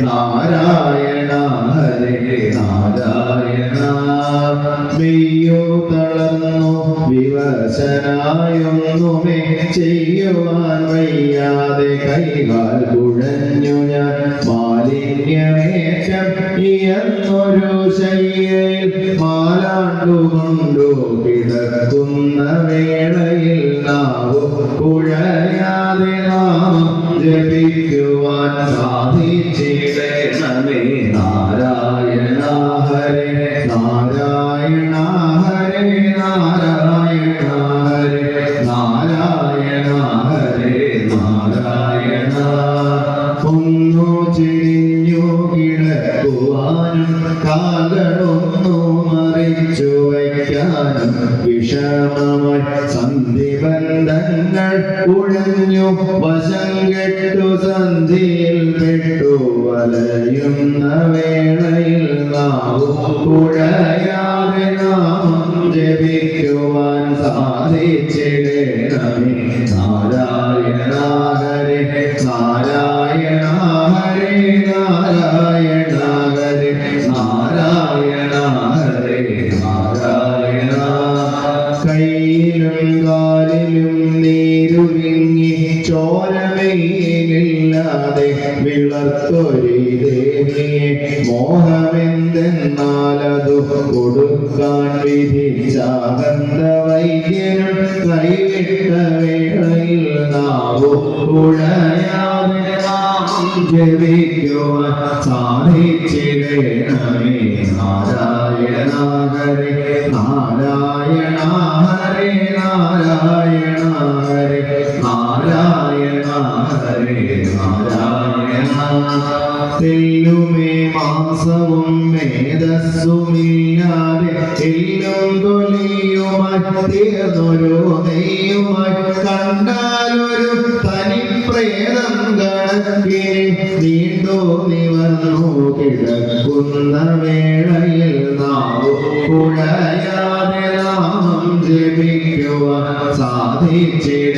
നാരായണ ഹരേ നാരായണ. മെയ്യോ തളർന്നു വിവശനായൊന്നുമേ ചെയ്യുവാൻ വയ്യാതെ കൈകാൽ കുഴഞ്ഞു ഞാൻ മാലിന്യമേറ്റം എന്നൊരു ശയ്യയിൽ മാലാണ്ടുകൊണ്ടു കിടക്കുന്ന വേളയിൽ നാവു കുഴയാതെ നാമം ജപിക്കുവാൻ സാധിച്ചിടണമേ. നാരായണ ഹരേ നാരായണ ഹരേ നാരായണ ഹരേ നാരായണ ഹരേ നാരായണ. ഒന്നു ചെരിഞ്ഞു കിടക്കുവാനും കാലുകളൊന്നു മറിച്ചു വയ്ക്കാനും വിഷമമായി സന്ധിബന്ധങ്ങൾ കുഴഞ്ഞു വശം കെട്ടു സന്ധിയിൽ പെട്ടു വലയുന്ന വേളയിൽ നാവു കുഴയാതെ നാമം ജപിക്കുവാൻ സാധിച്ചിടണമേ. നാരായണ ഹരേ നാരായണ ഹരേ നാരായണ ഹരേ നാരായണ ഹരേ നാരായണ. കയ്യിലും കാലിലും നീരുവിങ്ങി ചോരമയിലില്ലാതെ വിളർത്തൊരു ദേവിയെ മോഹമെന്തെന്നാലതു കൊടുക്കാൻ വിധിച്ചാകന്ത വൈദ്യനും കൈവിട്ട വേളയിൽ നാവു കുഴയാതെ നാമം ജപിക്കുവാൻ സാധിച്ചിടണമേ. നാരായണ ഹരേ നാരായണ ഹരേ നാരായണ ഹരേ നാരായണ ഹരേ നാരായണ. തെല്ലുമേ മാംസവും മേധസ്സുമില്ലാതെ എല്ലും തൊലിയുമായി തീർന്നൊരു നെയ്യുമായി കണ്ടാലൊരു തനിപ്രേതം കണക്കിന് നീണ്ടു നിവർന്നു കിടക്കുന്ന വേളയിൽ നാവു കുഴയാതെ നാമം ജപിക്കുവാൻ സാധിച്ചിട